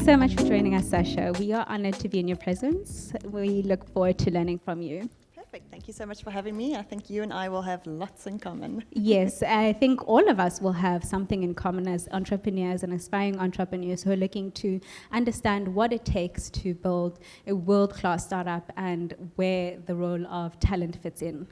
so much for joining us, Sasha. We are honored to be in your presence. We look forward to learning from you. Perfect. Thank you so much for having me. I think you and I will have lots in common. Yes, I think all of us will have something in common as entrepreneurs and aspiring entrepreneurs who are looking to understand what it takes to build a world-class startup and where the role of talent fits in.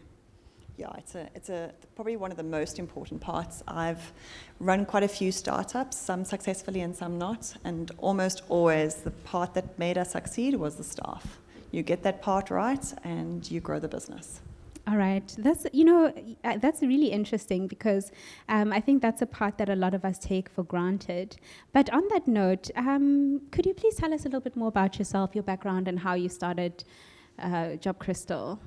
Yeah, it's probably one of the most important parts. I've run quite a few startups, some successfully and some not, and almost always the part that made us succeed was the staff. You get that part right, and you grow the business. All right, that's really interesting because I think that's a part that a lot of us take for granted. But on that note, could you please tell us a little bit more about yourself, your background, and how you started Job Crystal?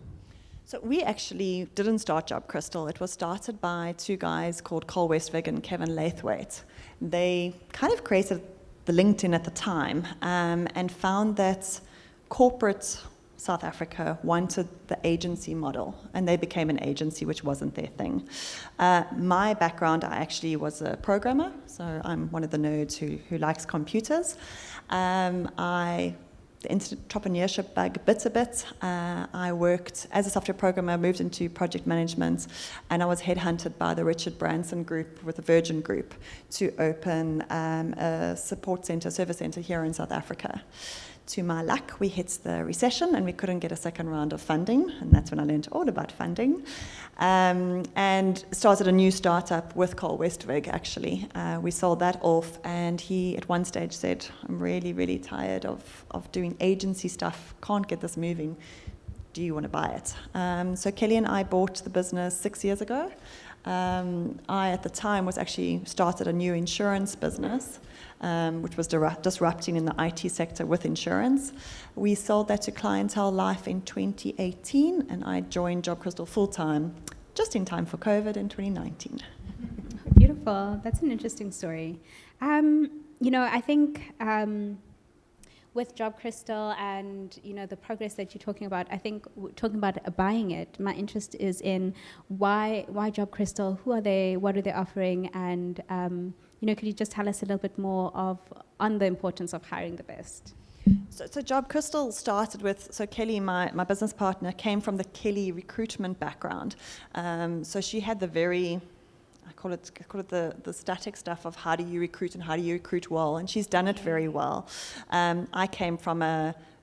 So we actually didn't start Job Crystal. It was started by two guys called Cole Westvig and Kevin Lathwaite. They kind of created the LinkedIn at the time and found that corporate South Africa wanted the agency model, and they became an agency, which wasn't their thing. My background, I actually was a programmer, so I'm one of the nerds who likes computers. The entrepreneurship bug bit a bit. I worked as a software programmer, moved into project management, and I was headhunted by the Richard Branson Group with the Virgin Group to open a support center, service center here in South Africa. To my luck, we hit the recession and we couldn't get a second round of funding, and that's when I learned all about funding, and started a new startup with Cole Westvig, actually. We sold that off, and he at one stage said, I'm really, really tired of doing agency stuff, can't get this moving. Do you want to buy it? So Kelly and I bought the business 6 years ago. I, at the time, was actually started a new insurance business, which was disrupting in the IT sector with insurance. We sold that to Clientele Life in 2018, and I joined Job Crystal full-time, just in time for COVID in 2019. Beautiful. That's an interesting story. I think with Job Crystal and the progress that you're talking about, I think talking about buying it, my interest is in why Job Crystal, who are they, what are they offering, and could you just tell us a little bit more on the importance of hiring the best? So Job Crystal started with, Kelly, my business partner, came from the Kelly recruitment background. So she had the very, I call it the static stuff of how do you recruit and how do you recruit well, and she's done it very well. I came from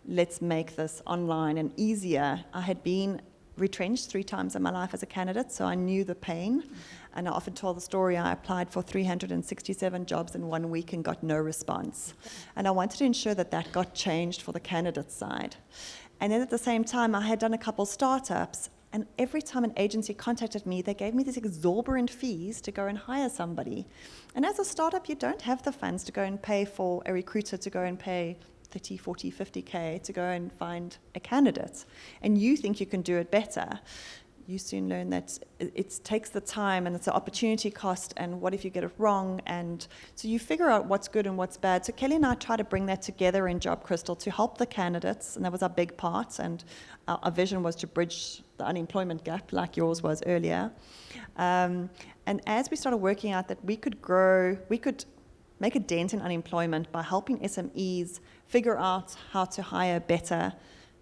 let's make this online and easier. I had been retrenched 3 times in my life as a candidate, so I knew the pain. And I often tell the story, I applied for 367 jobs in 1 week and got no response. And I wanted to ensure that got changed for the candidate side. And then at the same time, I had done a couple startups, and every time an agency contacted me, they gave me these exorbitant fees to go and hire somebody. And as a startup, you don't have the funds to go and pay for a recruiter to go and pay 30, 40, 50K to go and find a candidate. And you think you can do it better. You soon learn that it takes the time and it's an opportunity cost, and what if you get it wrong? And so you figure out what's good and what's bad. So Kelly and I try to bring that together in Job Crystal to help the candidates, and that was our big part. And our vision was to bridge the unemployment gap like yours was earlier. And as we started working out that we could make a dent in unemployment by helping SMEs figure out how to hire better,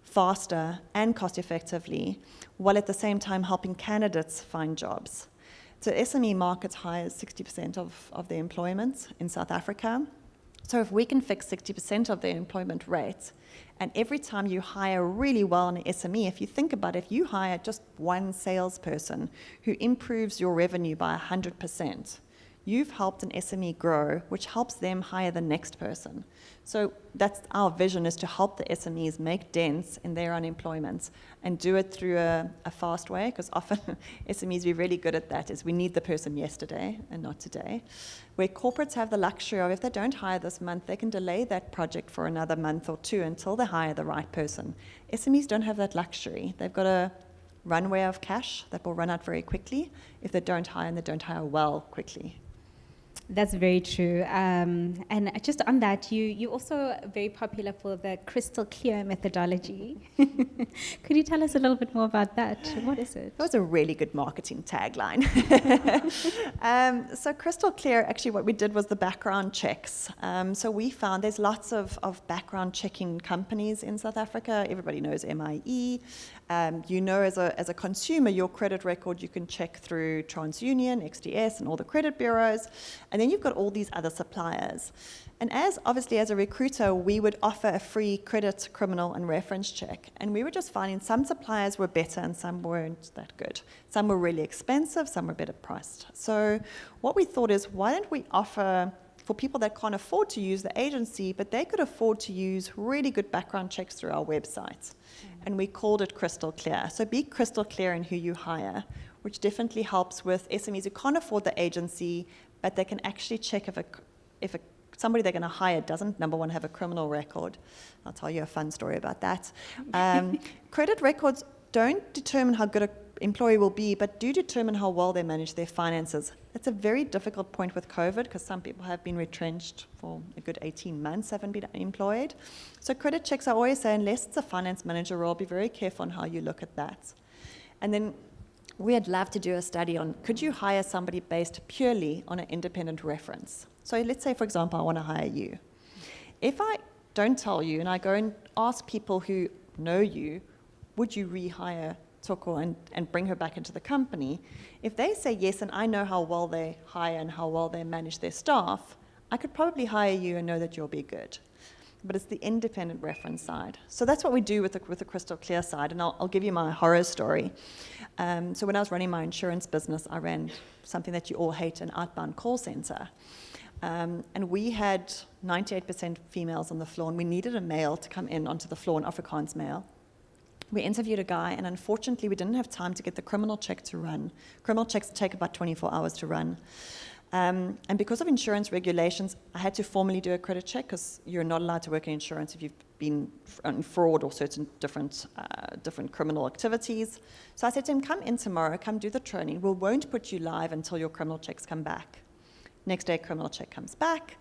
faster, and cost-effectively, while at the same time helping candidates find jobs. So SME market hires 60% of the employment in South Africa. So if we can fix 60% of the employment rate, and every time you hire really well in an SME, if you think about it, if you hire just one salesperson who improves your revenue by 100%, you've helped an SME grow, which helps them hire the next person. So that's our vision, is to help the SMEs make dents in their unemployment and do it through a fast way, because often SMEs, we're really good at that, is we need the person yesterday and not today. Where corporates have the luxury of, if they don't hire this month, they can delay that project for another month or 2 until they hire the right person. SMEs don't have that luxury. They've got a runway of cash that will run out very quickly if they don't hire, and they don't hire well quickly. That's very true. And just on that, you also very popular for the crystal clear methodology. Could you tell us a little bit more about that? What is it? That was a really good marketing tagline. So crystal clear, actually what we did was the background checks. So we found there's lots of background checking companies in South Africa. Everybody knows MIE. As a consumer, your credit record you can check through TransUnion, XDS, and all the credit bureaus. And then you've got all these other suppliers. And obviously as a recruiter, we would offer a free credit, criminal, and reference check. And we were just finding some suppliers were better and some weren't that good. Some were really expensive, some were better priced. So what we thought is, why don't we offer, for people that can't afford to use the agency, but they could afford to use really good background checks through our website. And we called it Crystal Clear. So be crystal clear in who you hire, which definitely helps with SMEs who can't afford the agency, but they can actually check if somebody they're going to hire doesn't, number one, have a criminal record. I'll tell you a fun story about that. Credit records don't determine how good an employee will be, but do determine how well they manage their finances. It's a very difficult point with COVID because some people have been retrenched for a good 18 months, haven't been employed. So credit checks, I always say, unless it's a finance manager role, be very careful on how you look at that. And then we'd love to do a study on, could you hire somebody based purely on an independent reference? So let's say, for example, I want to hire you. If I don't tell you and I go and ask people who know you, would you rehire Toko and bring her back into the company? If they say yes, and I know how well they hire and how well they manage their staff, I could probably hire you and know that you'll be good. But it's the independent reference side. So that's what we do with the crystal clear side, and I'll give you my horror story. So when I was running my insurance business, I ran something that you all hate, an outbound call center. And we had 98% females on the floor, and we needed a male to come in onto the floor, an Afrikaans male. We interviewed a guy, and unfortunately, we didn't have time to get the criminal check to run. Criminal checks take about 24 hours to run. And because of insurance regulations, I had to formally do a credit check because you're not allowed to work in insurance if you've been in fraud or certain different criminal activities. So I said to him, come in tomorrow, come do the training. We won't put you live until your criminal checks come back. Next day, criminal check comes back,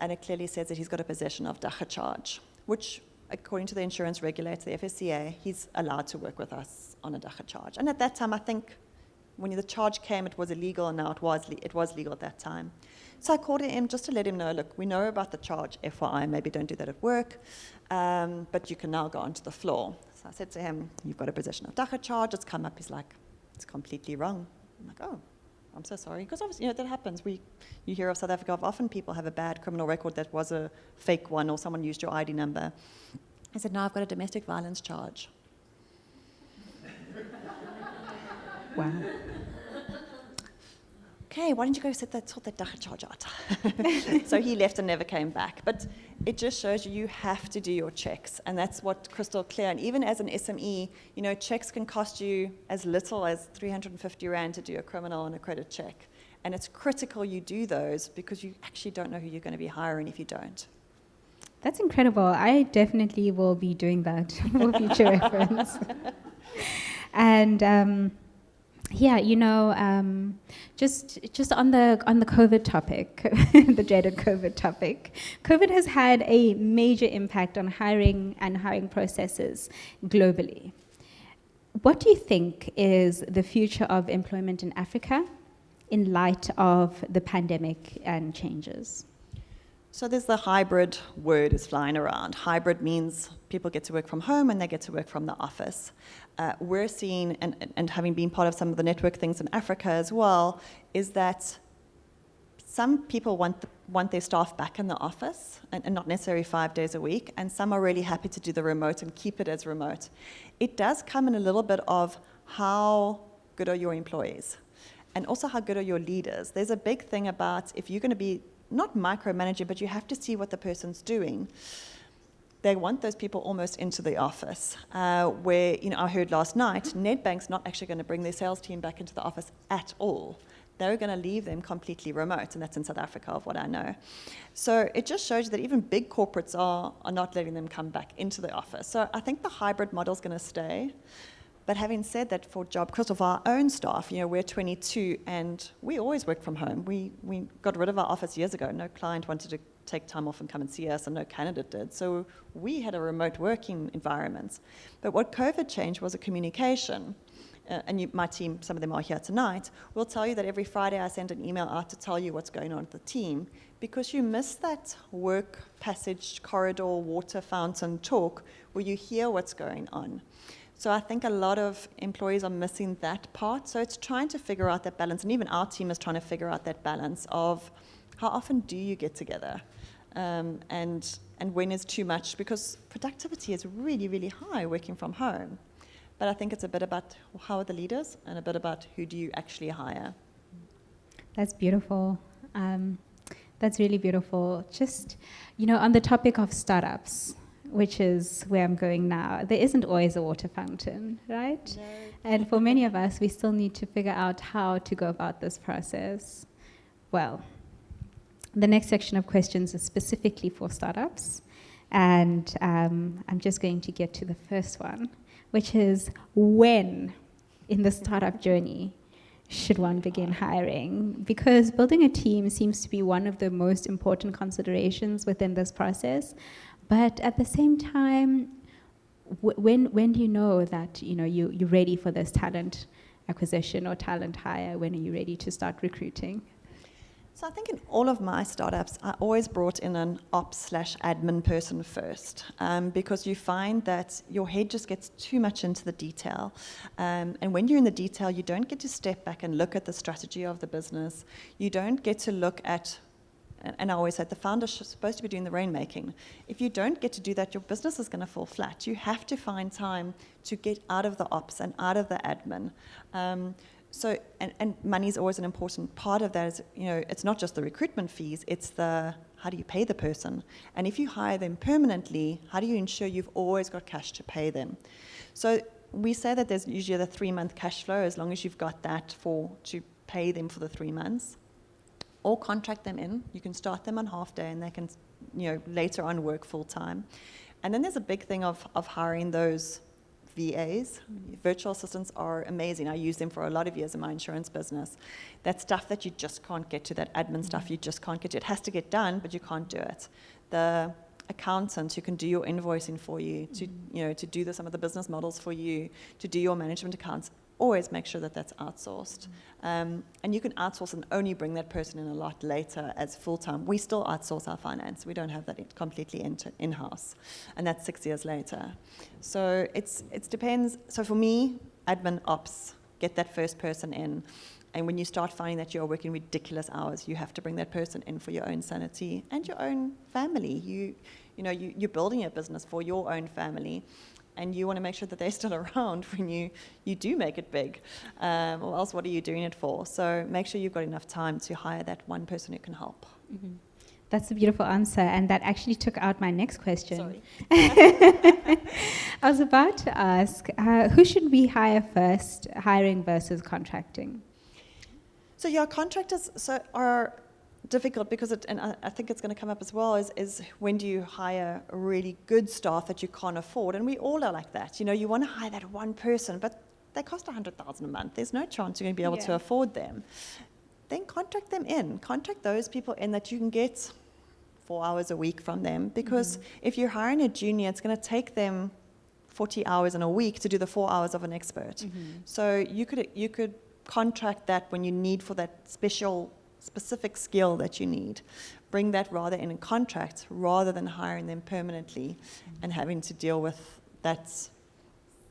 and it clearly says that he's got a possession of dacha charge, which, according to the insurance regulator, the FSCA, he's allowed to work with us on a dacha charge. And at that time, I think when the charge came, it was illegal, and now it was legal at that time. So I called him just to let him know, look, we know about the charge, FYI, maybe don't do that at work, but you can now go onto the floor. So I said to him, you've got a possession of dacha charge, it's come up. He's like, it's completely wrong. I'm like, oh, I'm so sorry. Because obviously, that happens. You hear of South Africa, often people have a bad criminal record that was a fake one, or someone used your ID number. I said, no, I've got a domestic violence charge. Wow. Okay, why don't you go sort that dacha charge out? So he left and never came back. But it just shows you have to do your checks, and that's what crystal clear. And even as an SME, checks can cost you as little as 350 Rand to do a criminal and a credit check. And it's critical you do those because you actually don't know who you're going to be hiring if you don't. That's incredible. I definitely will be doing that for future reference. And just on the COVID topic, the dreaded COVID topic, COVID has had a major impact on hiring and hiring processes globally. What do you think is the future of employment in Africa in light of the pandemic and changes? So there's the hybrid word is flying around. Hybrid means people get to work from home and they get to work from the office. We're seeing, and having been part of some of the network things in Africa as well, is that some people want their staff back in the office, and not necessarily 5 days a week, and some are really happy to do the remote and keep it as remote. It does come in a little bit of how good are your employees, and also how good are your leaders. There's a big thing about if you're going to be not micromanaging, but you have to see what the person's doing. They want those people almost into the office, where, I heard last night, Nedbank's not actually going to bring their sales team back into the office at all. They're going to leave them completely remote, and that's in South Africa, of what I know. So it just shows you that even big corporates are not letting them come back into the office. So I think the hybrid model is going to stay. But having said that, for Job Crystal, for our own staff, we're 22 and we always work from home. We got rid of our office years ago. No client wanted to take time off and come and see us, and no candidate did. So we had a remote working environment. But what COVID changed was a communication. And my team, some of them are here tonight, will tell you that every Friday I send an email out to tell you what's going on with the team, because you miss that work passage, corridor, water fountain talk where you hear what's going on. So I think a lot of employees are missing that part. So it's trying to figure out that balance, and even our team is trying to figure out that balance of how often do you get together, and when is too much, because productivity is really, really high working from home. But I think it's a bit about how are the leaders and a bit about who do you actually hire. That's beautiful. That's really beautiful. Just, on the topic of startups, which is where I'm going now, there isn't always a water fountain, right? No. And for many of us, we still need to figure out how to go about this process. Well, the next section of questions is specifically for startups. And I'm just going to get to the first one, which is when in the startup journey should one begin hiring? Because building a team seems to be one of the most important considerations within this process. But at the same time, when do you know that you're ready for this talent acquisition or talent hire? When are you ready to start recruiting? So I think in all of my startups, I always brought in an ops/admin person first, because you find that your head just gets too much into the detail. And when you're in the detail, you don't get to step back and look at the strategy of the business. You don't get to look at, and I always said, the founder's supposed to be doing the rainmaking. If you don't get to do that, your business is going to fall flat. You have to find time to get out of the ops and out of the admin. So, and money is always an important part of that. Is, it's not just the recruitment fees, it's the how do you pay the person? And if you hire them permanently, how do you ensure you've always got cash to pay them? So we say that there's usually the 3-month cash flow, as long as you've got that to pay them for the 3 months. Or contract them in. You can start them on half day and they can, later on work full time. And then there's a big thing of hiring those VAs. Virtual assistants are amazing. I use them for a lot of years in my insurance business. That stuff that you just can't get to, that admin stuff you just can't get to. It has to get done, but you can't do it. The accountant who can do your invoicing for you, to do some of the business models for you, to do your management accounts. Always make sure that that's outsourced. And you can outsource and only bring that person in a lot later as full-time. We still outsource our finance. We don't have that completely in-house. And that's 6 years later. So it depends. So for me, admin ops, get that first person in. And when you start finding that you're working ridiculous hours, you have to bring that person in for your own sanity and your own family. You're building a business for your own family. And you want to make sure that they're still around when you do make it big. Or else what are you doing it for? So make sure you've got enough time to hire that one person who can help. Mm-hmm. That's a beautiful answer, and that actually took out my next question. Sorry. I was about to ask, who should we hire first, hiring versus contracting? So your contractors are difficult because I think it's going to come up as well, is when do you hire really good staff that you can't afford? And we all are like that. You want to hire that one person, but they cost $100,000 a month. There's no chance you're going to be able to afford them. Then contract them in. Contract those people in that you can get 4 hours a week from them, because if you're hiring a junior, it's going to take them 40 hours in a week to do the 4 hours of an expert. So you could contract that when you need for that specific skill that you need. Bring that rather in a contract rather than hiring them permanently and having to deal with that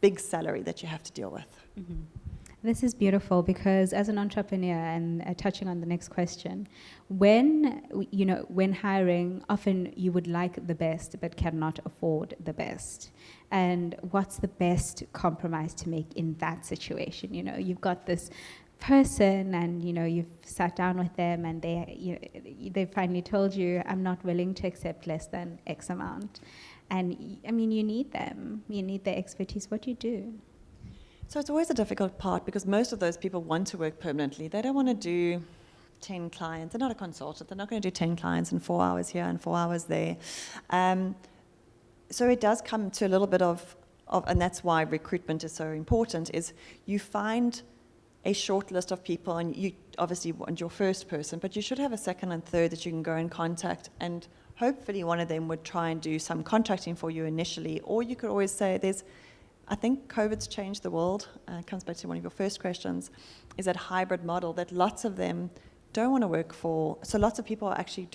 big salary that you have to deal with. This is beautiful, because as an entrepreneur, and touching on the next question, when hiring, often you would like the best but cannot afford the best. And what's the best compromise to make in that situation? You've got this person and you've sat down with them and they finally told you, I'm not willing to accept less than X amount. And you need them, you need their expertise. What do you do? So it's always a difficult part, because most of those people want to work permanently. They don't want to do 10 clients. They're not a consultant. They're not going to do 10 clients in 4 hours here and 4 hours there. So it does come to a little bit of and that's why recruitment is so important, is you find a short list of people, and you obviously want your first person, but you should have a second and third that you can go and contact, and hopefully one of them would try and do some contracting for you initially, or you could always say I think COVID's changed the world, comes back to one of your first questions, is that hybrid model that lots of them don't want to work for. So lots of people are actually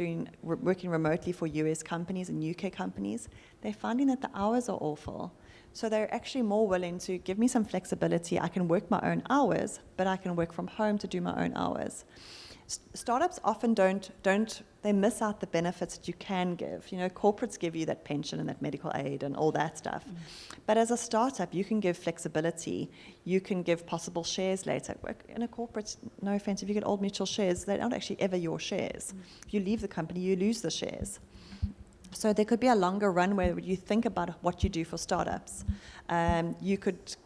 working remotely for US companies and UK companies. They're finding that the hours are awful. So they're actually more willing to give me some flexibility. I can work my own hours, but I can work from home to do my own hours. Startups often they miss out the benefits that you can give. Corporates give you that pension and that medical aid and all that stuff. But as a startup, you can give flexibility. You can give possible shares later. In a corporate, no offense, if you get Old Mutual shares, they're not actually ever your shares. If you leave the company, you lose the shares. So there could be a longer runway where you think about what you do for startups. You could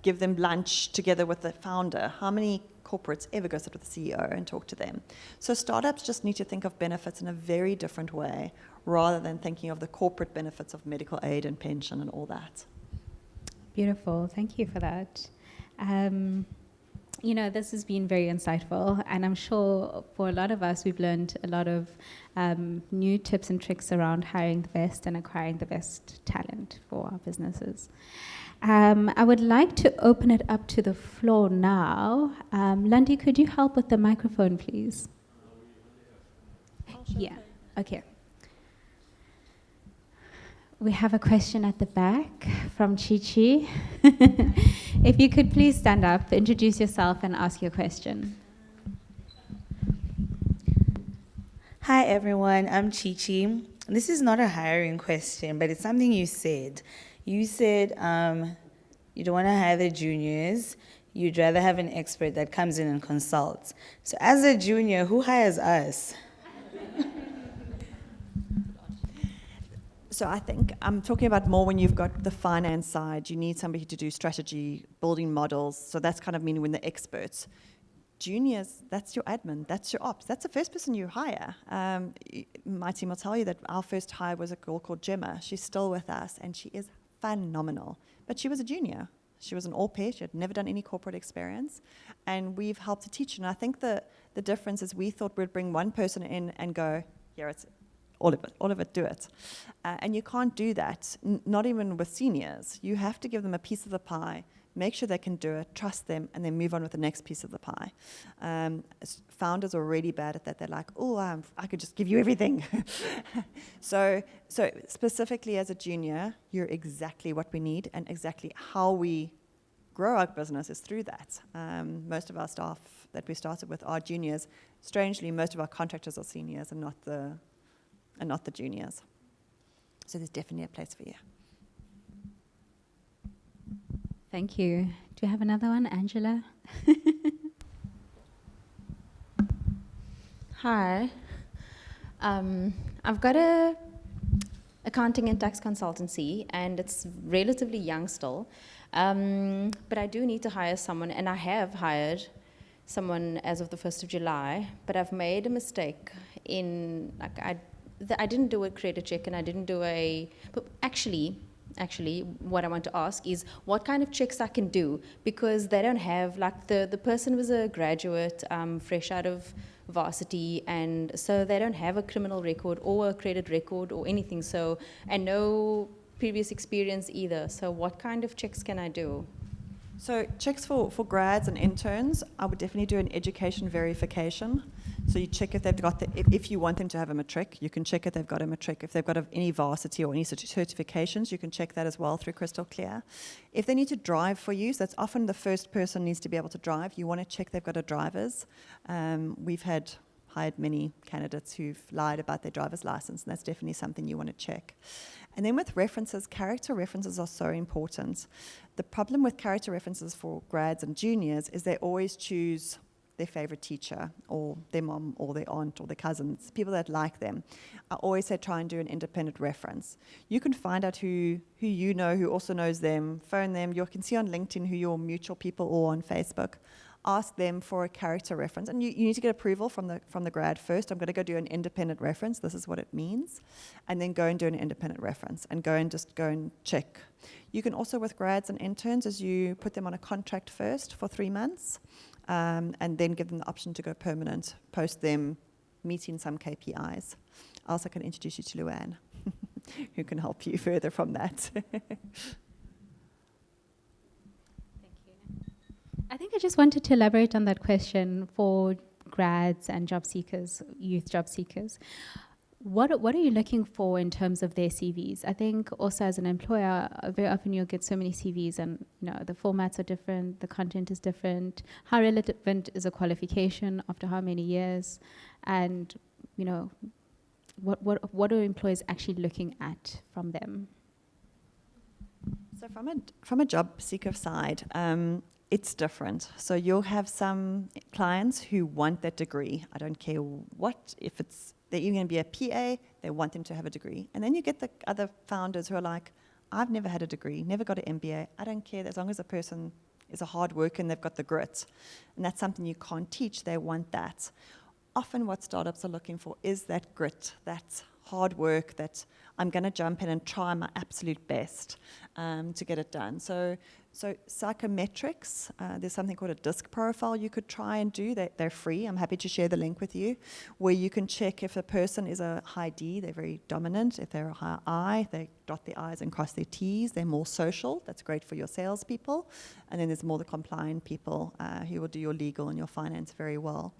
give them lunch together with the founder. How many corporates ever go sit with the CEO and talk to them? So startups just need to think of benefits in a very different way, rather than thinking of the corporate benefits of medical aid and pension and all that. Beautiful. Thank you for that. This has been very insightful, and I'm sure for a lot of us, we've learned a lot of new tips and tricks around hiring the best and acquiring the best talent for our businesses. I would like to open it up to the floor now. Lundy, could you help with the microphone, please? Yeah, okay. We have a question at the back from Chi-Chi. If you could please stand up, introduce yourself and ask your question. Hi everyone, I'm Chi-Chi. This is not a hiring question, but it's something you said. You said you don't want to hire the juniors, you'd rather have an expert that comes in and consults. So as a junior, who hires us? So I think I'm talking about more when you've got the finance side. You need somebody to do strategy, building models. So that's kind of meaning when the experts. Juniors, that's your admin, that's your ops. That's the first person you hire. My team will tell you that our first hire was a girl called Gemma. She's still with us, and she is phenomenal. But she was a junior. She was an au pair. She had never done any corporate experience. And we've helped to teach her. And I think the difference is we thought we'd bring one person in and go, here, it's all of it, do it. And you can't do that, not even with seniors. You have to give them a piece of the pie, make sure they can do it, trust them, and then move on with the next piece of the pie. Founders are really bad at that. They're like, I could just give you everything. So specifically as a junior, you're exactly what we need, and exactly how we grow our business is through that. Most of our staff that we started with are juniors. Strangely, most of our contractors are seniors and not the juniors. So there's definitely a place for you. Thank you. Do you have another one, Angela? Hi. I've got a accounting and tax consultancy, and it's relatively young still. But I do need to hire someone, and I have hired someone as of the 1st of July, but I've made a mistake in, I didn't do a credit check, and I didn't do but actually, what I want to ask is what kind of checks I can do, because they don't have, the person was a graduate, fresh out of varsity, and so they don't have a criminal record or a credit record or anything, so, and no previous experience either. So what kind of checks can I do? So checks for grads and interns, I would definitely do an education verification. So you check if they've got if you want them to have a matric, you can check if they've got a matric. If they've got any varsity or any certifications, you can check that as well through Crystal Clear. If they need to drive for you, so that's often the first person needs to be able to drive. You want to check they've got a driver's. We've hired many candidates who've lied about their driver's license, and that's definitely something you want to check. And then with references, character references are so important. The problem with character references for grads and juniors is they always choose their favorite teacher or their mom or their aunt or their cousins, people that like them. I always say try and do an independent reference. You can find out who you know, who also knows them, phone them. You can see on LinkedIn who your mutual people are on Facebook. Ask them for a character reference. And you need to get approval from the grad first. I'm going to go do an independent reference. This is what it means. And then go and do an independent reference and go and check. You can also, with grads and interns, is you put them on a contract first for 3 months, and then give them the option to go permanent, post them meeting some KPIs. I also can introduce you to Luann, who can help you further from that. I think I just wanted to elaborate on that question for grads and job seekers, youth job seekers. What are you looking for in terms of their CVs? I think also as an employer, very often you'll get so many CVs and the formats are different, the content is different. How relevant is a qualification after how many years? And what are employers actually looking at from them? So from a job seeker side, it's different. So you'll have some clients who want that degree. I don't care what, if they're even going to be a PA, they want them to have a degree. And then you get the other founders who are like, I've never had a degree, never got an MBA. I don't care, as long as a person is a hard worker and they've got the grit. And that's something you can't teach, they want that. Often what startups are looking for is that grit, that hard work, that I'm going to jump in and try my absolute best to get it done. So psychometrics, there's something called a DISC profile you could try and do. They're free. I'm happy to share the link with you, where you can check if a person is a high D, they're very dominant. If they're a high I, they dot their I's and cross their T's. They're more social. That's great for your salespeople. And then there's more the compliant people who will do your legal and your finance very well.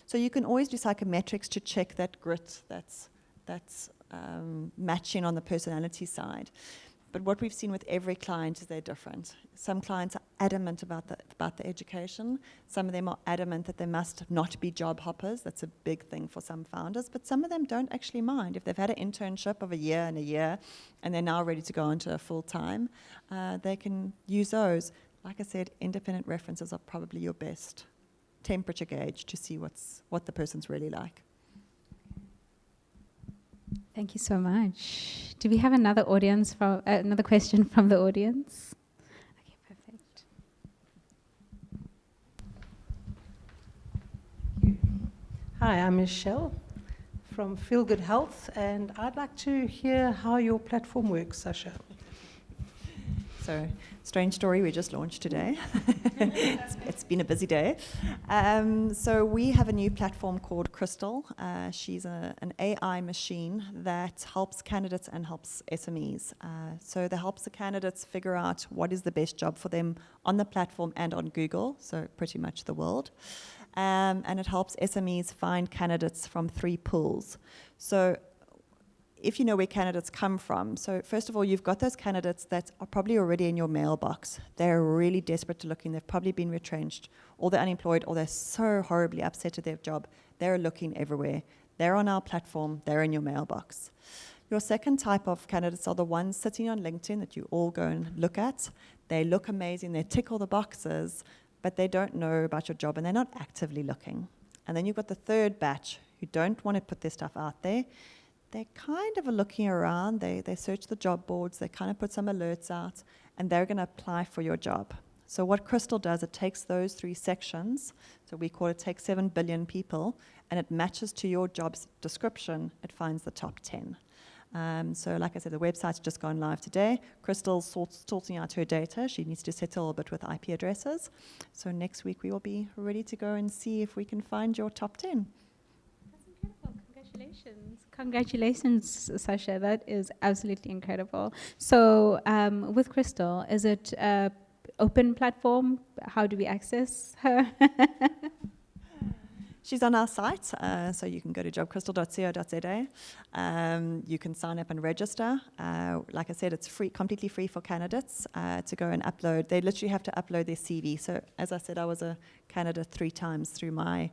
So you can always do psychometrics to check that grit that's matching on the personality side. But what we've seen with every client is they're different. Some clients are adamant about the education. Some of them are adamant that they must not be job hoppers. That's a big thing for some founders. But some of them don't actually mind. If they've had an internship of a year and they're now ready to go into a full-time, they can use those. Like I said, independent references are probably your best temperature gauge to see what the person's really like. Thank you so much. Do we have another question from the audience? Okay, perfect. Hi, I'm Michelle from Feel Good Health, and I'd like to hear how your platform works, Sasha. So, strange story, we just launched today. It's been a busy day. So we have a new platform called Crystal. She's an AI machine that helps candidates and helps SMEs. So that helps the candidates figure out what is the best job for them on the platform and on Google, so pretty much the world. And it helps SMEs find candidates from 3 pools. So if you know where candidates come from, so first of all, you've got those candidates that are probably already in your mailbox. They're really desperate to looking. They've probably been retrenched, or they're unemployed, or they're so horribly upset at their job. They're looking everywhere. They're on our platform. They're in your mailbox. Your second type of candidates are the ones sitting on LinkedIn that you all go and look at. They look amazing. They tick all the boxes, but they don't know about your job, and they're not actively looking. And then you've got the third batch who don't want to put their stuff out there. They kind of are looking around, they search the job boards, they kind of put some alerts out, and they're going to apply for your job. So what Crystal does, it takes those 3 sections, so we call it take 7 billion people, and it matches to your job's description. It finds the top 10. So like I said, the website's just gone live today. Crystal's sorting out her data. She needs to settle a bit with IP addresses. So next week we will be ready to go and see if we can find your top 10. Congratulations, Sasha. That is absolutely incredible. So with Crystal, is it an open platform? How do we access her? She's on our site, so you can go to jobcrystal.co.za. You can sign up and register. Like I said, it's free, completely free for candidates to go and upload. They literally have to upload their CV. So as I said, I was a candidate 3 times through my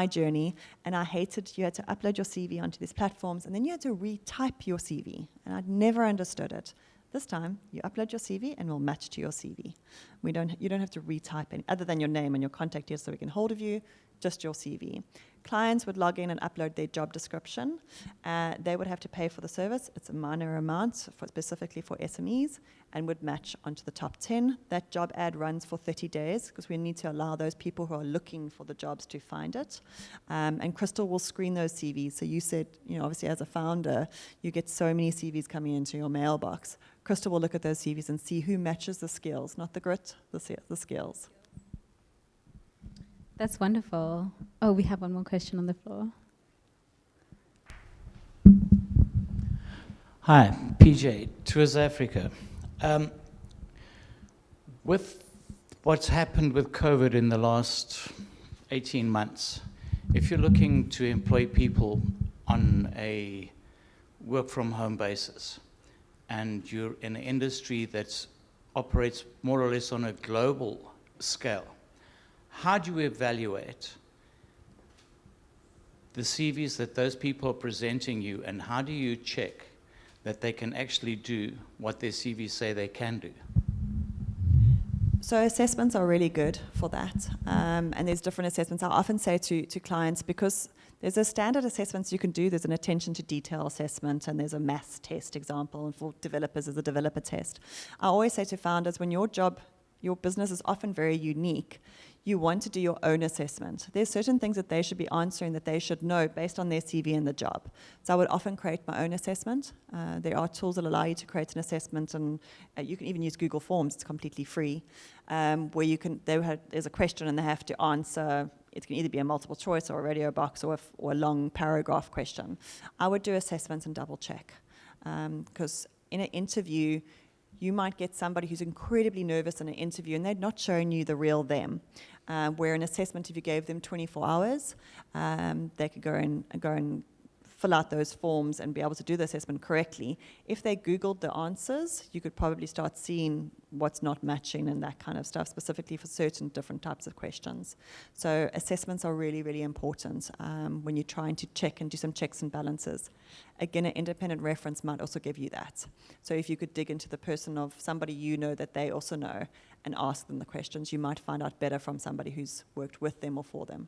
journey, and I hated you had to upload your CV onto these platforms, and then you had to retype your CV, and I'd never understood it. This time, you upload your CV and we'll match to your CV. You don't have to retype any, other than your name and your contact details so we can hold of you. just your CV. Clients would log in and upload their job description. They would have to pay for the service. It's a minor amount, specifically for SMEs, and would match onto the top 10. That job ad runs for 30 days because we need to allow those people who are looking for the jobs to find it. And Crystal will screen those CVs. So you said, obviously as a founder, you get so many CVs coming into your mailbox. Crystal will look at those CVs and see who matches the skills, not the grit, the skills. That's wonderful. Oh, we have one more question on the floor. Hi, PJ, Tours Africa. With what's happened with COVID in the last 18 months, if you're looking to employ people on a work-from-home basis, and you're in an industry that operates more or less on a global scale, how do you evaluate the CVs that those people are presenting you, and how do you check that they can actually do what their CVs say they can do? So assessments are really good for that, and there's different assessments. I often say to clients, because there's a standard assessments you can do, there's an attention to detail assessment, and there's a maths test example, and for developers there's a developer test. I always say to founders, when your business is often very unique, you want to do your own assessment. There's certain things that they should be answering that they should know based on their CV and the job. So I would often create my own assessment. There are tools that allow you to create an assessment, and you can even use Google Forms. It's completely free, where there's a question and they have to answer. It can either be a multiple choice or a radio box or a long paragraph question. I would do assessments and double check, because in an interview, you might get somebody who's incredibly nervous in an interview and they're not showing you the real them. Where an assessment, if you gave them 24 hours, they could go and fill out those forms and be able to do the assessment correctly. If they Googled the answers, you could probably start seeing what's not matching and that kind of stuff, specifically for certain different types of questions. So assessments are really, really important when you're trying to check and do some checks and balances. Again, an independent reference might also give you that. So if you could dig into the person of somebody you know that they also know and ask them the questions, you might find out better from somebody who's worked with them or for them.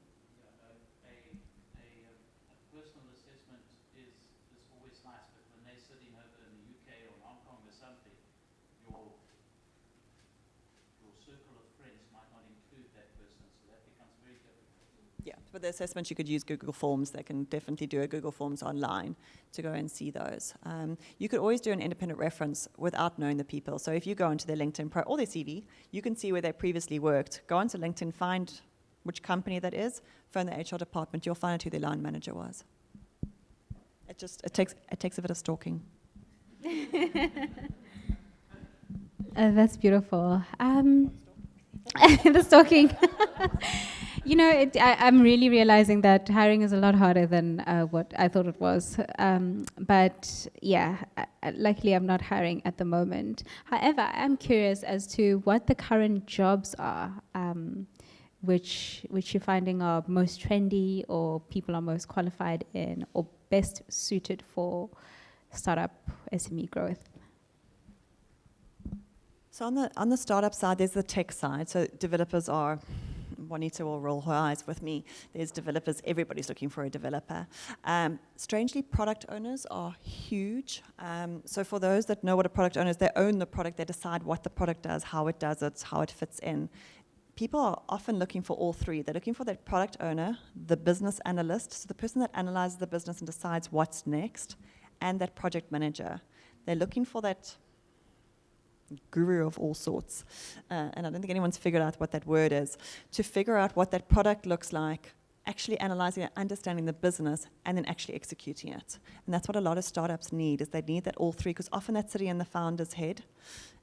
Yeah, for the assessment, you could use Google Forms. They can definitely do a Google Forms online to go and see those. You could always do an independent reference without knowing the people. So if you go onto their LinkedIn or their CV, you can see where they previously worked. Go onto LinkedIn, find which company that is, phone the HR department. You'll find out who their line manager was. It takes a bit of stalking. That's beautiful. The stalking. I'm really realizing that hiring is a lot harder than what I thought it was. But yeah, luckily I'm not hiring at the moment. However, I'm curious as to what the current jobs are, which you're finding are most trendy, or people are most qualified in, or best suited for startup SME growth. So on the startup side, there's the tech side. So developers are, Juanita will roll her eyes with me. There's developers, everybody's looking for a developer. Strangely, product owners are huge. So for those that know what a product owner is, they own the product, they decide what the product does, how it fits in. People are often looking for all three. They're looking for that product owner, the business analyst, so the person that analyzes the business and decides what's next, and that project manager. They're looking for that guru of all sorts, and I don't think anyone's figured out what that word is, to figure out what that product looks like, actually analyzing it, understanding the business, and then actually executing it. And that's what a lot of startups need, is they need that all three, because often that's sitting in the founder's head,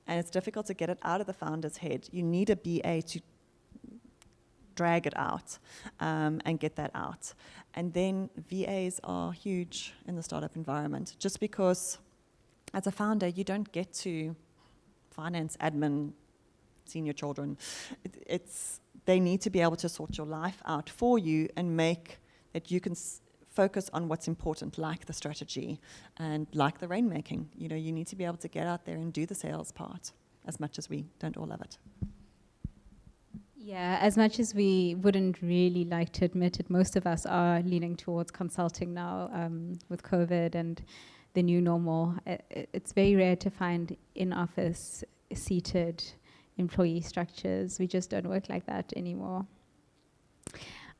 and it's difficult to get it out of the founder's head. You need a BA to drag it out and get that out. And then VAs are huge in the startup environment, just because as a founder, you don't get to finance, admin, senior children. They need to be able to sort your life out for you and make that you can focus on what's important, like the strategy and like the rainmaking. You need to be able to get out there and do the sales part, as much as we don't all love it. Yeah, as much as we wouldn't really like to admit it, most of us are leaning towards consulting now with COVID and the new normal. It's very rare to find in-office seated employee structures. We just don't work like that anymore.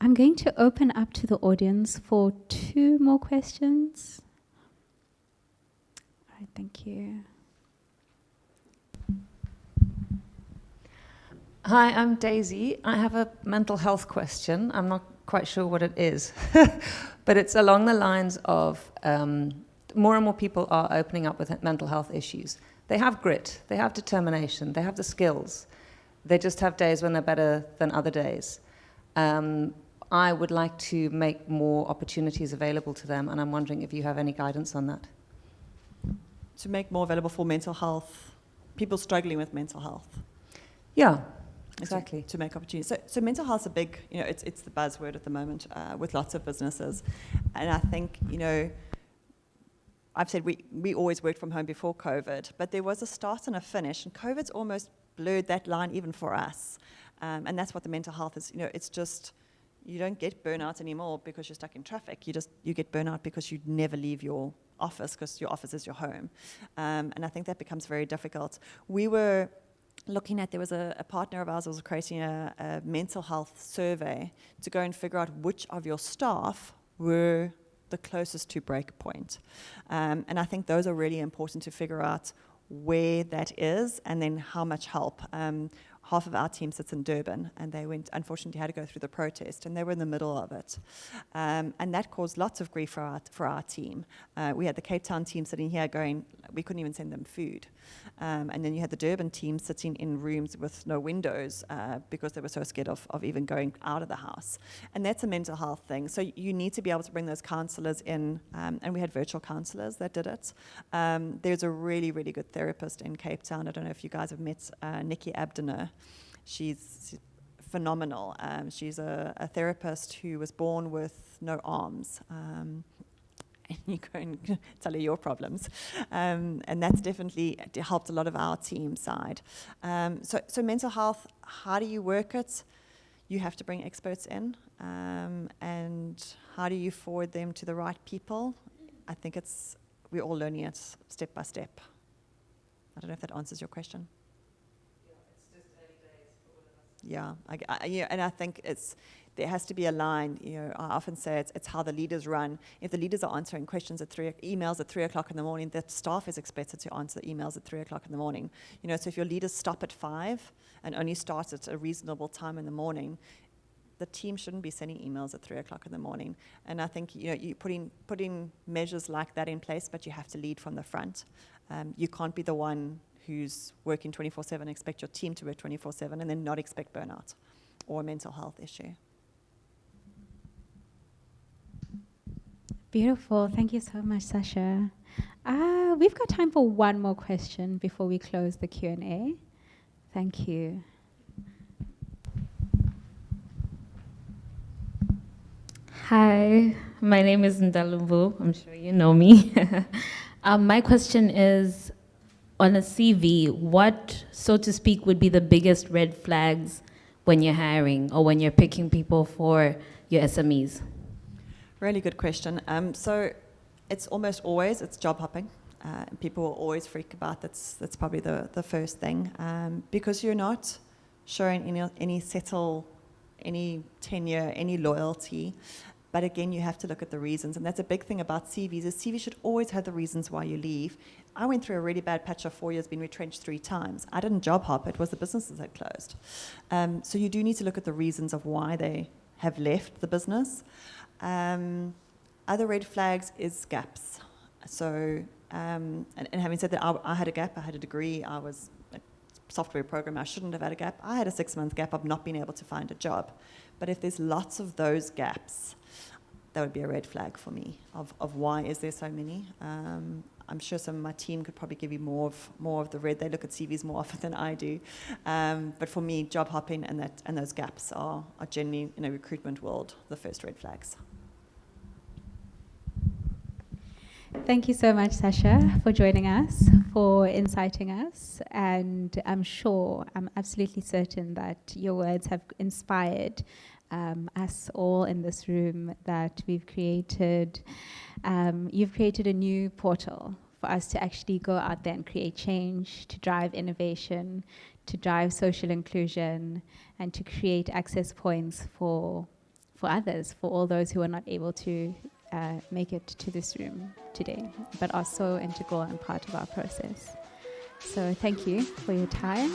I'm going to open up to the audience for 2 more questions. All right, thank you. Hi, I'm Daisy. I have a mental health question. I'm not quite sure what it is, but it's along the lines of more and more people are opening up with mental health issues. They have grit, they have determination, they have the skills. They just have days when they're better than other days. I would like to make more opportunities available to them, and I'm wondering if you have any guidance on that. To make more available for mental health, people struggling with mental health. Yeah, exactly. To make opportunities. So mental health is a big, it's the buzzword at the moment with lots of businesses. And I think, I've said we always worked from home before COVID, but there was a start and a finish, and COVID's almost blurred that line even for us. And that's what the mental health is. It's just, you don't get burnout anymore because you're stuck in traffic. You get burnout because you never leave your office, because your office is your home. And I think that becomes very difficult. We were looking at, there was a partner of ours was creating a mental health survey to go and figure out which of your staff were the closest to break point. And I think those are really important to figure out where that is and then how much help. Half of our team sits in Durban, and they unfortunately had to go through the protest, and they were in the middle of it. And that caused lots of grief for our team. We had the Cape Town team sitting here going, we couldn't even send them food. And then you had the Durban team sitting in rooms with no windows because they were so scared of even going out of the house. And that's a mental health thing. So you need to be able to bring those counsellors in, and we had virtual counsellors that did it. There's a really, really good therapist in Cape Town. I don't know if you guys have met Nikki Abdener. She's phenomenal. She's a therapist who was born with no arms. And you go and tell her your problems. And that's definitely helped a lot of our team side. So mental health, how do you work it? You have to bring experts in. And how do you forward them to the right people? I think we're all learning it step by step. I don't know if that answers your question. Yeah, and I think there has to be a line. I often say it's how the leaders run. If the leaders are answering questions emails at 3 o'clock in the morning, the staff is expected to answer emails at 3 o'clock in the morning. So if your leaders stop at 5 and only start at a reasonable time in the morning, the team shouldn't be sending emails at 3 o'clock in the morning. And I think you putting measures like that in place, but you have to lead from the front. You can't be the one who's working 24/7, expect your team to work 24/7, and then not expect burnout or a mental health issue. Beautiful. Thank you so much, Sasha. We've got time for one more question before we close the Q&A. Thank you. Hi, my name is Ndalumbu. I'm sure you know me. My question is, on a CV, what, so to speak, would be the biggest red flags when you're hiring or when you're picking people for your SMEs? Really good question. So it's almost always, it's job hopping. People will always freak about that's probably the first thing. Because you're not showing any tenure, any loyalty. But again, you have to look at the reasons. And that's a big thing about CVs, is CVs should always have the reasons why you leave. I went through a really bad patch of 4 years, been retrenched 3 times. I didn't job hop, it was the businesses that closed. So you do need to look at the reasons of why they have left the business. Other red flags is gaps. So, and having said that, I had a gap, I had a degree, I was a software programmer, I shouldn't have had a gap. I had a 6-month gap of not being able to find a job. But if there's lots of those gaps, that would be a red flag for me of why is there so many. I'm sure some of my team could probably give you more of the red. They look at CVs more often than I do. But for me, job hopping and those gaps are generally, in a recruitment world, the first red flags. Thank you so much, Sasha, for joining us, for inciting us. And I'm absolutely certain that your words have inspired us all in this room, that you've created a new portal for us to actually go out there and create change, to drive innovation, to drive social inclusion, and to create access points for others, for all those who are not able to make it to this room today, but are so integral and part of our process. So thank you for your time.